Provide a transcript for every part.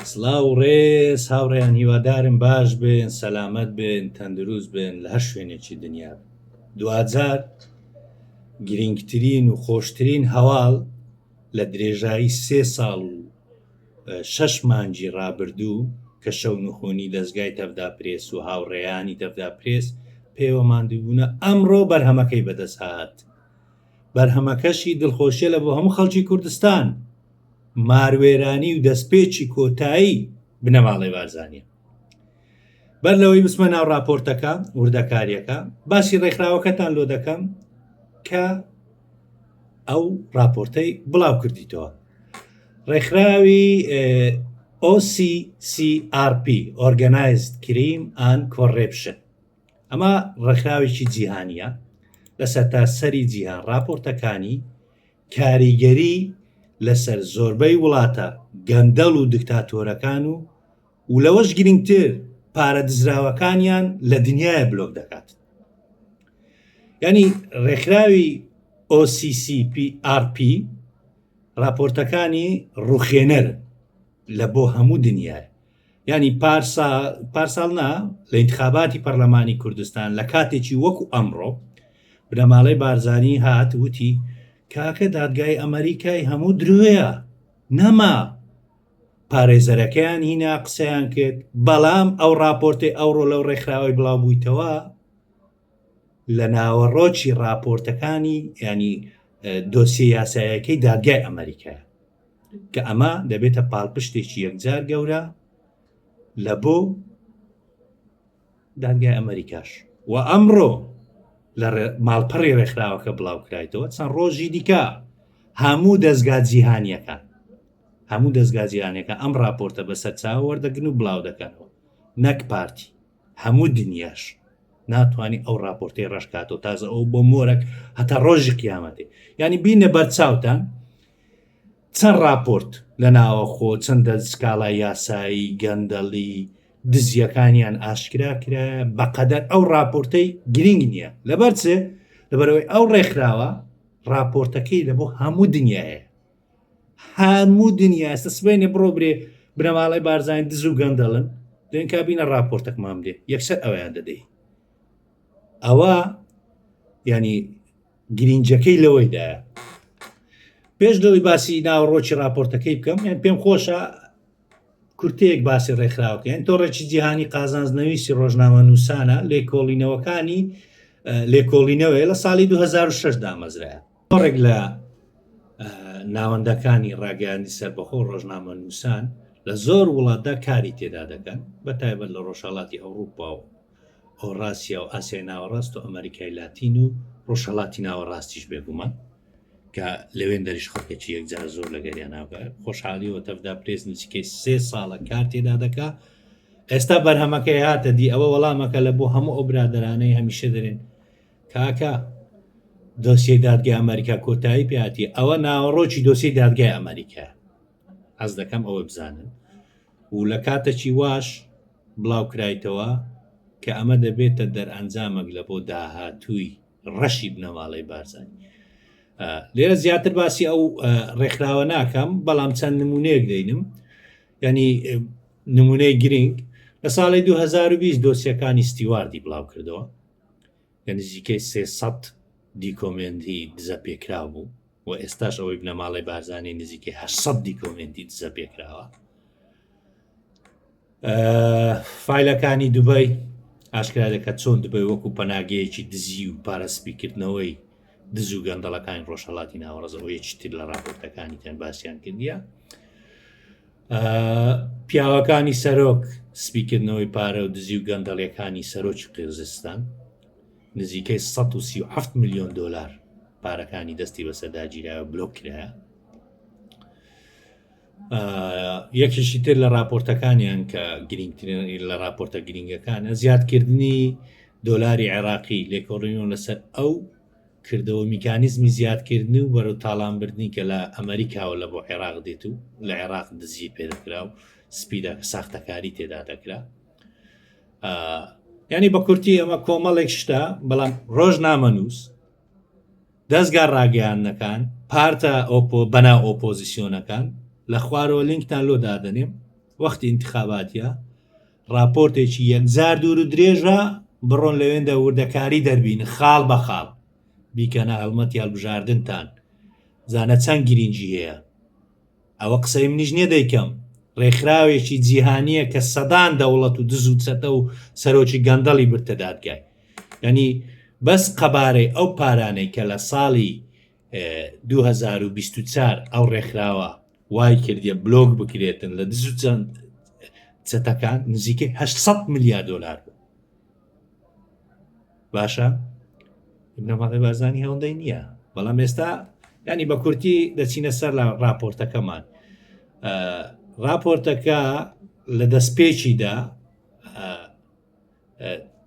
سڵاو ڕێز هاوڕێیان هیوادارم باش بن سەلامەت بن تەندروست بن لە هەر شوێنێکی دنیا دوجار گرنگترین و خۆشترین هەواڵ لە درێژایی 3 ساڵ و 6 مانگی ڕابردوو کە شەو نخۆنی دەستگای تەفدا پرێس و هاوڕێیانی تەفدا پرێس پێوە ماندووبوونە ئەمڕۆ بەرهەمەکەی بەدەست هات بەرهەمەکەشی دڵخۆشیە لە بۆ هەموو خەڵکی کوردستان ماروێرانی و دەستپێکی کۆتایی بنەماڵی بارزانیە بەر لەوەی بسمە ناو راپۆرتەکە وردەکاریەکە باسی ڕێکخراوەکەتان لۆ دەکەم کە ئەو راپۆرتەی بڵاو کردیتەوە ڕێکخراوی OCCRP Organized Crime and Corruption ئەمە ڕێکخراوێکی جیهانیە لە سەرتاسەری جیهان راپۆرتەکانی کاریگەری لەسەر زۆربەی وڵاتە گەندەڵ و دکتاتۆرەکان و لەوەش گرنگتر پارە دزراوەکانیان لە دنیای بلۆک دەکات ینی ڕێکخراوی OCCRP راپۆرتەکانی ڕوخێنەرن لە بۆ هەموو دنیای ینی پارساڵ نا لە ئینتخاباتی پەرلەمانی کوردستان لە کاتێکی وەکو ئەمڕۆ بنەماڵەی بارزانی هات وتی کاکە دادگای ئەمریکای هەموو درۆیە نەما پارێزەرەکەیان هینا قسەیان کرد بەڵام ئەو راپۆرتی ئەوڕۆ لەو ڕێکخراوی بڵاو بوویتەوە لە ناوەڕۆکی راپۆرتەکانی ینی دۆسیە یاسایەکەی دادگای ئەمریکایە کە ئەمە دەبێتە پاڵپشتێکی یەکجار گەورە لە بۆ دادگای ئەمریکاش و ئەمڕۆ لە ماڵپەڕی ڕێکخراوەکە بڵاو کرایتەوە چەند ڕۆژی دیکە هەموو دەستگا جیهانیەکە ئەم راپۆرتە بەسەر چاوە وەردەگرن و بڵاو دەکەنەوە نەک پارتی هەموو دنیاش ناتوانانی ئەو راپۆرتەی ڕەشکاتەوە تازە ئەو بۆ مۆرەك هەتا ڕۆژی قیامەتێ ینی بینە بەرچاوتان چەند راپۆرت لە ناوەخۆ چەندە سکاڵای یاسایی گەندەڵی دزیەکانیان ئاشکرا کرا بەقەدەر ئەو راپۆرتەی گرنگ نییە لەبەرچێ لەبەرەوەی ئەو ڕێکخراوە راپۆرتەکەی لە بۆ هەموو دنیاە هەموو دنیا ئێستا سبەینێ بڕۆ برێ بنەماڵی بارزانانی دز و گەندەڵن دێن کابینە راپۆرتەکمان بدێ یەکسەر ئەویان دەدەی ئەوە ینی گرنگەکەی لەوەیدایە پێش لەوەی باسی ناوەڕۆکی راپۆرتەکەی بکەم یان پێم خۆشە کورتەیەک باسی ڕێکخراوەکە یان تۆڕێکی جیهانی قازانجنەویستی ڕۆژنامە نووسانە لێکۆڵینەوەی لە ساڵی 2006 دامەزرایە تۆڕێک لە ناوەندەکانی ڕاگەیاندی سەربەخۆ ڕۆژنامە نووسان لە زۆر وڵاتدا کاری تێدا دەکەن بەتایبەت لە ڕۆژهەڵاتی ئەوروپا و ئەوراسیا و ئاسیای ناوەڕاست و ئەمریکای لاتین و ڕۆژهەڵاتی ناوەڕاستیش بێگومان کە لەوێن دەریش خەڵکێکی یەکجار زۆر لەگەریان ناوکە خۆشحالیەوە تەفدا پرێز نزیکەی 3 ساڵە کار تێدا دەکا ئێستا بەرهەمەکەی هاتە دی ئەوە وەڵامەکە لە بۆ هەموو ئەو برادەرانەی هەمیشە دەرێن کاکە دۆسیەی دادگای ئەمریکا کۆتایی پێاتی ئەوە ناوەڕۆکی دۆسیەی دادگای ئەمریکا ئەس دەکەم ئەوە بزانن و لە کاتێکی واش بڵاو کرایتەوە کە ئەمە دەبێتە دەرئەنجامێک لە بۆ داهاتووی ڕەشی بنەماڵەی بارزانی لێرە زیاتر باسی ئەو ڕێکخراوە ناکەم بەڵام چەند نمونەیەک دەینم ینی نمونەی گرنگ لە ساڵی 2020 دۆسیەکانی ستیواردی بڵاو کردەوە کە نزیکەی 300 دیکۆمنتی دزە پێکرا بوو و ئێستاش ئەوەی بنەماڵی بارزانی نزیکەی 800 دیکۆمنتی دزە پێکراوە فایلەکانی دوبەی ئاشکرا دەکات چۆن دبی وەکو پەناگەیەکی دزی و پارەسپیکردنەوەی دز و گەندەڵەکانی ڕۆژهەڵاتی ناوەڕەزەوەیەکی تر لە راپۆرتەکانی تەن باسییان کردیە پیاوەکانی سەرۆک سپیکردنەوەی پارە و دزی و گەندەڵیەکانی سەرۆکی قیرزستان نزیکەی 137 میلیۆن دلار پارەکانی دەستی بەسەرداگیرایە بلۆک کرایە یەکیشی تر لە راپۆرتەکانیان کە گرنگترین لە راپۆرتە گرنگەکانە زیادکردنی دۆلاری عێراقی لێکۆڕینەوە لەسەر ئەو کردەوە میکانیزمی زیادکردن و بەرەو تاڵانبردنی کە لە ئەمریکاوە لە بۆ عێراق دێت و لە عێراق دزی پێدەکرا و سپیدە ساختەکاری تێدا دەکرا ینی بە کورتی ئەمە کۆمەڵێک شتە بەڵام ڕۆژنامەنووس دەستگا ڕاگەیاندنەکان پارتە بەنا ئۆپۆزیسیۆنەکان لە خوارەوە لینکتان لۆ دادەنێم وەختی انتخاباتیە راپۆرتێکی یەکجار دوور و درێژە بڕۆن لەوێندا وردەکاری دەربین خاڵ بە خاڵ بیکەنە هەڵمەتی هەڵبژاردنتان زانە چەند گرنگی هەیە ئەوە قسەی منیش نییە دەیکەم ڕێکخراوێکی جیهانیە کە سەدان دەوڵەت و دز و چەتە و سەرۆکی گەندەڵی برتە دادگای ینی بەس قەبارەی ئەو پارانەی کە لە ساڵی 2024 ئەو ڕێکخراوە وای کردیە بلۆگ بکرێتن لە دز و چەتەکان نزیکەی 800 میلیارد دلار بوو باشە بنەماڵی بارزانی هەوڵدەی نییە بەڵام ئێستا ینی بە کورتی دەچینە سەر لە راپۆرتەکەمان راپۆرتەکە لە دەستپێکیدا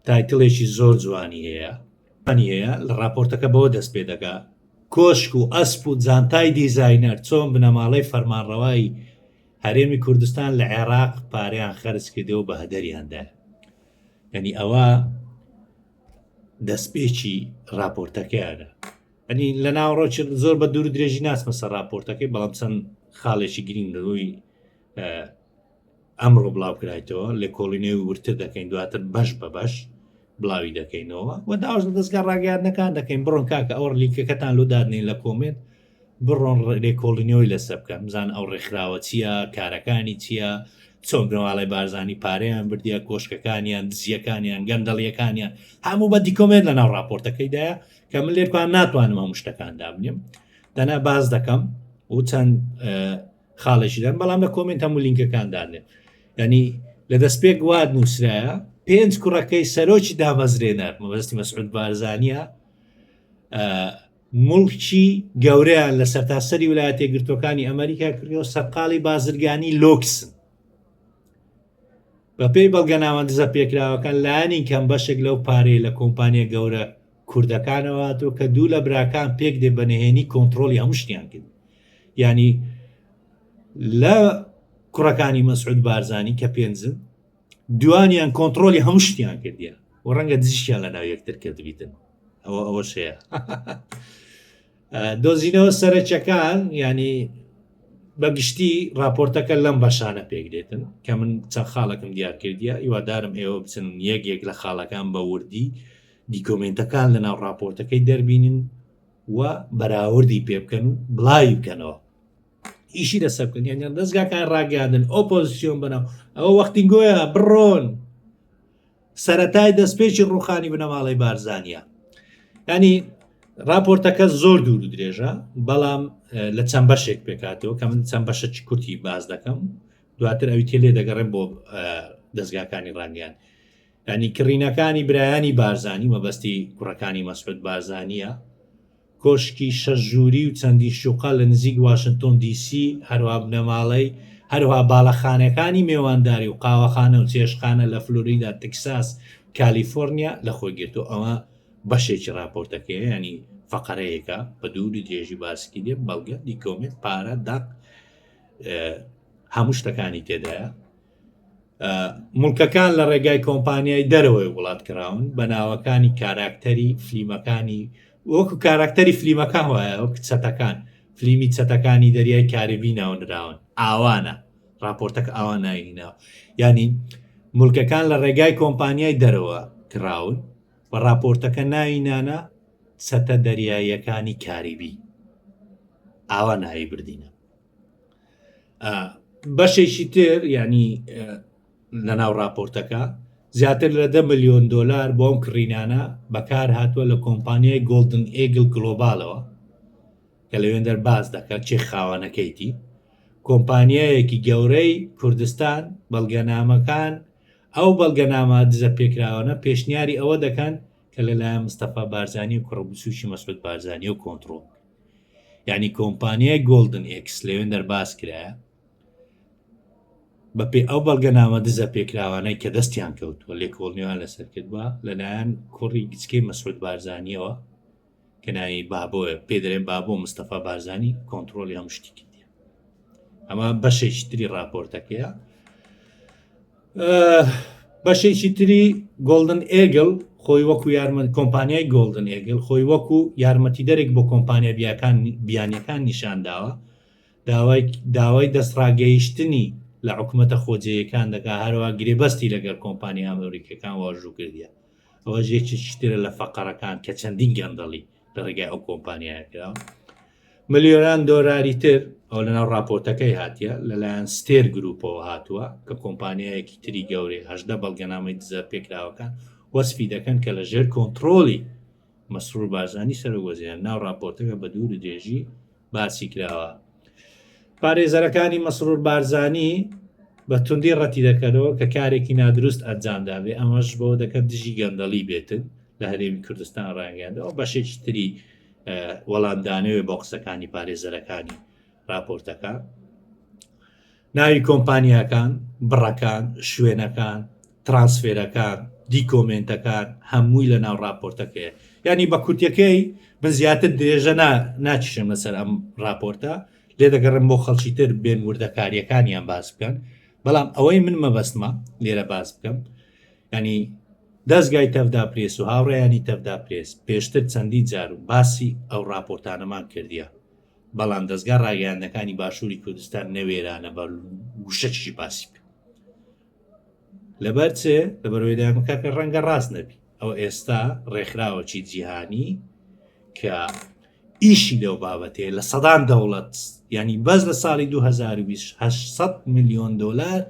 تایتڵێکی زۆر جوانی هەیە لە راپۆرتەکە بەوە دەست پێ دەکا کۆشک و ئەسپ و جانتای دیزاینەر چۆن بنەماڵەی فەرمانڕەوایی هەرێمی کوردستان لە عێراق پاریان خەرج کردەوە بە هەدەریاندا ینی ئەوە دەستپێکی راپۆرتەکەیانە ئەنی لە ناوڕۆ زۆر بە دوور درێژی ناسمە سەر راپۆرتەکەی بەڵام چەند خاڵێکی گرنگ لەڕووی ئەمڕۆ بڵاو کرایتەوە لە کۆڵینێ ورتر دەکەین دواتر بەش بە بەش بڵاوی دەکەینەوە و داوەش دەستگا ڕاگەاندنەکان دەکەین بڕۆن کاکە ئەوە لیکەکەتان لۆ دادنین لە کۆمنت بڕۆن لێکۆڵینەوەی لەسەر بکەن بزان ئەو ڕێکخراوە چییە کارەکانی چییە چۆن بنەواڵی بارزانی پارەیان بردیە کۆشکەکانیان دزیەکانیان گەندەڵیەکانیان هەموو بە دیکۆمنت لە ناو راپۆرتەکەیدایە کە من لێرکوان ناتوانم هەموو شتەکان دابنیم دەنا باز دەکەم و چەند خاڵێکی دەن بەڵام لە کۆمنت هەموو لینکەکان دادنێن ینی لە دەستپێک واد نووسرایە 5 کوڕەکەی سەرۆکی دامەزرێنەر مەبەستی مەسعود بارزانیە مڵکی گەورەیان لە سەرتاسەری ویلایەتە یەکگرتووەکانی ئەمریکا کردەوە سەرقاڵی بازرگانی لۆکسن بە پێی بەڵگەنامە دزە پێکراوەکان لایەنی کەم بەشێک لەو پارەی لە کۆمپانیە گەورە کوردەکانەوەتەوە کە دوو لە براکان پێک دێ بەنهێنی کۆنتترۆلی هەموو شتیان کرد ینی لە کوڕەکانی مەسعود بارزانی کە پێنجن دوانیان کۆنتترۆلی هەموو شتیان کردیە و ڕەنگە دزیشیان لە ناو یەکتر کردبیتن ئەوە شەیە دۆزینەوە سەرچەکان ینی بەگشتی راپۆرتەکە لەم بەشانە پێکدێتن کە من چەند خاڵەکەم دیار کردیە هیوادارم ئێوە بچن یەک لە خاڵەکان بە وردی دیکۆمنتەکان لە ناو راپۆرتەکەی دەربینن و بەراوردی پێ بکەن و بڵاوی بکەنەوە ئیشی دەسەر بکەن یان دەستگاکان ڕاگەاندن ئۆپۆزیسیۆن بنەوە ئەوە وەختی گۆیە بڕۆن سەرەتای دەستپێکی ڕوخانی بنەماڵی بارزانیە ینی راپۆرتەکە زۆر دوور و درێژە بەڵام لە چەند بەشێک پێکاتەوە کە من چەند بەشەی کورتی باز دەکەم دواتر ئەوی تێ لێ دەگەڕێن بۆ دەستگاکانی ڕانگەیان ینی کڕینەکانی برایانی بارزانی مەبەستی کوڕەکانی مەسعود بارزانیە کۆشکی شەش ژووری و چەندی شوقا لە نزیک واشنگتۆن دیسی هەروە بنەماڵەی هەروها باڵەخانەکانی میێوانداری و قاوەخانە و چێشخانە لە فلۆریدا تەکساس کالیفۆرنیا لە خۆی گرتو ئەوە بەشێکی راپۆرتەکەی ینی فەقەرەیەکە بە دووری درێژی باسکی دێ بەڵگە دیکۆمنت پارە داق هەموو شتەکانی تێدایە مڵکەکان لە ڕێگای کۆمپانیای دەرەوەی وڵات کراون بە ناوەکانی کاراکتەری فلیمەکانی وەکو کاراکتەری فلیمەکان وایە وەک چەتەکان فلیمی چەتەکانی دەریای کاربی ناونراون ئاوانە راپۆرتەکە ئاوان نایناوە ینی مڵکەکان لە ڕێگای کۆمپانیای دەرەوە کراون و راپۆرتەکە ناوینانە چەتە دەریاییەکانی کاریبی ئاوا ناوی بردینە بەشێکی تر ینی لە ناو راپۆرتەکە زیاتر لە 10 ملیۆن دلار بۆ ئەم کڕینانە بەکار هاتووە لە کۆمپانیای گۆڵدن ئێگل گلۆبالەوە کە لەوێن دەرباز دەکات چێ خاوەنەکەیتی کۆمپانیایەکی گەورەی کوردستان بەڵگەنامەکان ئەو بەڵگەنامە دزە پێکراوانە پێشنیاری ئەوە دەکەن کە لەلایەن مستەفا بارزانی و کوڕبوسوشی مەسعود بارزانی و کۆنتترۆل ینی کۆمپانیای گۆڵدن ئێکس لەوێن دەرباز کرایە بەپێ ئەو بەڵگەنامە دزە پێکراوانەی کە دەستیان کەوتووە لێکۆڵنیوان لەسەر کردووە لەلایەن کوڕی گچکەی مەسعود بارزانیەوە کە ناوی بابۆە پێ دەرێن بابۆ مستەفا بارزانی کۆنتترۆلی هەموو شتی کردیە ئەمە بەشێکی تری راپۆرتەکەیە بەشێکی تری گۆڵدن ئێگل خۆی وەکو کۆمپانیای گۆڵدن ئێگل خۆی وەکو یارمەتی دەرێک بۆ کۆمپانیا بیانیەکان نیشانداوە داوای دەستڕاگەیشتنی لە حکوومەتە خۆجەیەکان دەکا هەروە گرێبەستی لەگەر کۆمپانیا ئەمریکەکان واژوو کردیە ئەوە ژێکی شترە لە فەقەرەکان کە چەندین گەندەڵی لە ڕێگای ئەو کۆمپانیاکراوە ملیۆنان دۆلاری تر ئەو لەناو راپۆرتەکەی هاتیە لەلایەن ستێر گروپەوە هاتووە کە کۆمپانیایەکی تری گەورەی هەشدە بەڵگەنامەی دزە پێکراوەکان وەسفی دەکەن کە لە ژێر کۆنتترۆلی مەسرور بارزانانی سەرۆگوەزیان ناو راپۆرتەکە بە دوور درێژی باسی کراوە پارێزەرەکانی مەسرور بارزانانی بە توندی ڕەتی دەکەنەوە کە کارێکی نادروست ئەنجامدابێ ئەمەش بۆ دەکەن دژی گەندەڵی بێتن لە هەرێمی کوردستان ڕاگەاندەوە بەشێکی تری وەڵامدانەوێ بۆ قسەکانی پارێزەرەکانی راپۆرتەکە ناوی کۆمپانیاکان بڕەکان شوێنەکان ترانسفێرەکان دیکۆمنتەکان هەمووی لە ناو راپۆرتەکەی ینی بە کورتەکەی بە زیاتر درێژە ناچشم لەسەر ئەم راپۆرتە لێ دەگەڕم بۆ خەڵکی تر بێن وردەکاریەکانیان باس بکەن بەڵام ئەوەی من مەبەستمە لێرە باس بکەم ینی دەستگای تەفدا پرێس و هاوڕێیانی تەفدا پرێس پێشتر چەندی جار و باسی ئەو راپۆرتانەمان کردیە بەڵام دەستگا ڕاگەیاندەکانی باشووری کوردستان نەوێرانە بە وشەکی باسی بکە لەبەر چێ لەبەرەوەی دامکە کە ڕەنگە ڕاست نەبی ئەو ئێستا ڕێکخراوەکی جیهانی کە ئیشی لەو بابەتێ لە سەدان دەوڵەت ینی بەس لە ساڵی 2020 800 میلیۆن دلار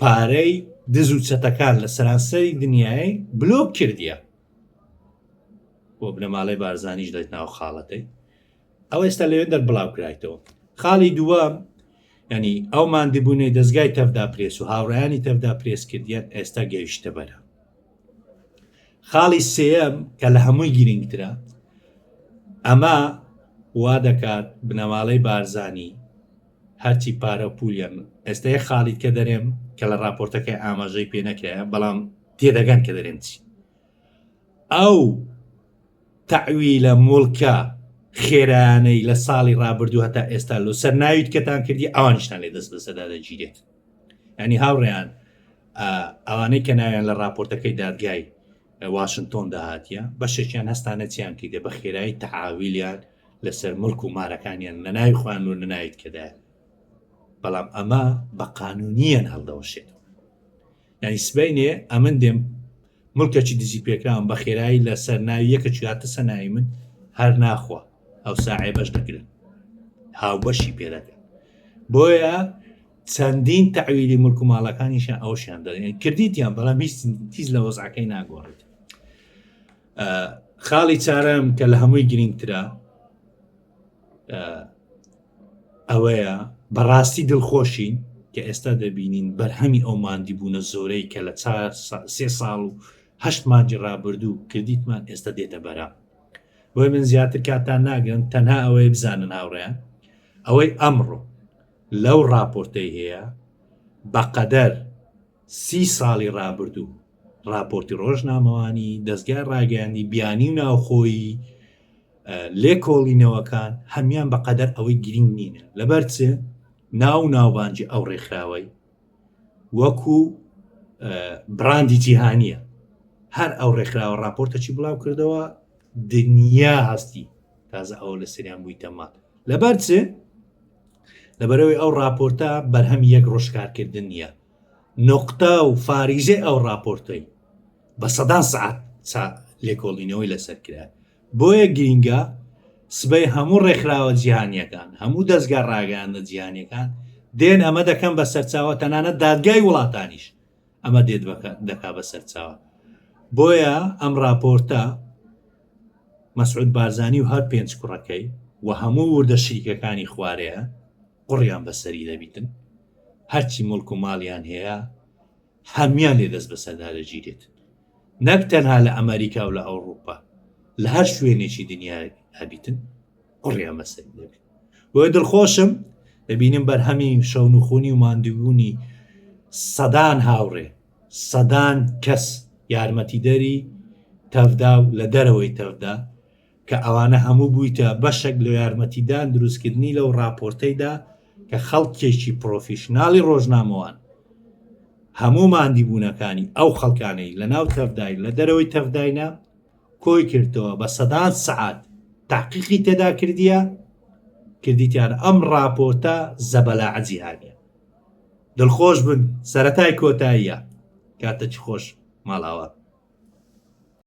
پارەی دز و چەتەکان لە سەرانسەری دنیای بلۆک کردیە بۆ بنەماڵەی بارزانیش دەیت ناو خاڵەتەی ئەو ئێستا لەوێن دەربڵاو کرایتەوە خاڵی دووەم ینی ئەو ماندبوونەی دەستگای تەفدا پرێس و هاوڕێیانی تەفدا پرێس کردیان ئێستا گەیشتە بەرە خاڵی سێەم کە لە هەمووی گرنگترە ئەمە وا دەکات بنەماڵەی بارزانی هەرچی پارە پولیان ئێستا یە خاڵیت کە دەرێم کە لە راپۆرتەکەی ئاماژەی پێ نەکرایە بەڵام تێدەگەن کە دەرێن چی ئەو تەعویلە مڵکە خێرانەی لە ساڵی ڕابردوو هەتا ئێستا لە سەر ناویت کەتان کردی ئەوانشتان لێ دەست بەسەدا دەگیرێت ینی هاوڕێیان ئەوانەی کە ناویان لە راپۆرتەکەی دادگای واشنگتۆن داهاتیە بەشێکیان هەستانە چیان کردێ بە خێرایی تەعاویلیان لەسەر ملک و مارەکانیان لە ناوی خوان و نەناویت کەدایە بەڵام ئەمە بە قانونیان هەڵدەوەشێتەوە ینی سبەینێ ئەمن دێم ملکەکی دزی پێکراون بە خێرایی لەسەر ناوی یەکە چیاتە سەناوی من هەر ناخوا ئەو ساعێ بەش دەگرن هاوبەشی پێدەکەن بۆیە چەندین تەعویلی ملک و ماڵەکانیشان ئەوشیان دەڵێن کردیتیان بەڵام هیچ لە وەزعەکەی ناگۆڕێت خاڵی چارەم کە لە هەمووی گرنگترە ئەوەیە بەڕاستی دڵخۆشین کە ئێستا دەبینین بەرهەمی ئەو ماندی بوونە زۆرەی کە لە 3 ساڵ و 8 مانجی ڕابردوو کردیتمان ئێستا دێتە بەرە بۆی من زیاتر کاتان ناگەن تەنها ئەوەی بزانن هاوڕێیان ئەوەی ئەمڕۆ لەو راپۆرتەی هەیە بەقەدەر 30 ساڵی ڕابردوو راپۆرتی ڕۆژنامەوانی دەستگای ڕاگەیاندی بیانی و ناوخۆیی لێکۆڵینەوەکان هەمیان بەقەدەر ئەوەی گرنگ نینە لەبەر چێ ناوبانجی ئەو ڕێکخراوەی وەکو براندی جیهانیە هەر ئەو ڕێکخراوە راپۆرتەکی بڵاو کردەوە دنیا هەستی تازە ئەو لە سریان بوویتەما لەبەر چێ لەبەرەوەی ئەو راپۆرتە بەرهەمی یەک ڕۆژکارکردن نیە نقطە و فاریزێ ئەو راپۆرتەی بە سەدان سعات لێکۆڵینەوەی لەسەر کرا بۆیە گرینگە سبەی هەموو ڕێکخراوە جیهانیەکان هەموو دەستگا ڕاگەیاندە جیهانیەکان دێن ئەمە دەکەن بە سەرچاوە تەنانەت دادگای وڵاتانیش ئەمە دێت دەکا بە سەرچاوە بۆیە ئەم راپۆرتە مەسعود بارزانی و هەر 5 کوڕەکەی و هەموو وردە شریکەکانی خوارەیە قوڕیان بەسەری دەبیتن هەرچی مڵک و ماڵیان هەیە هەمیان لێ دەست بەسەردا دەگیرێت نەک تەنها لە ئەمریکا و لە ئەوروپا لە هەر شوێنێکی دنیا هەبیتن قوڕیان بەسەری دەبێت بۆیە دڵخۆشم دەبینم بەرهەمی شەونوخۆنی و ماندووبوونی سەدان هاوڕێ سەدان کەس یارمەتیدەری تەفدا و لە دەرەوەی تەفدا کە ئەوانە هەموو بوویتە بەشێک لە یارمەتیدان دروستکردنی لەو راپۆرتەیدا کە خەڵکێکی پرۆفیشناڵی ڕۆژنامەوان هەموو ماندیبوونەکانی ئەو خەڵکانەی لە ناو تەفدای لە دەرەوەی تەفداینا کۆی کردەوە بە سەدان سەعات تحقیقی تێدا کردیە کردیتیان ئەم راپۆرتە زەبەلاعە جیهانیە دڵخۆش بن سەرەتای کۆتاییە کاتە چ خۆش ماڵاوە.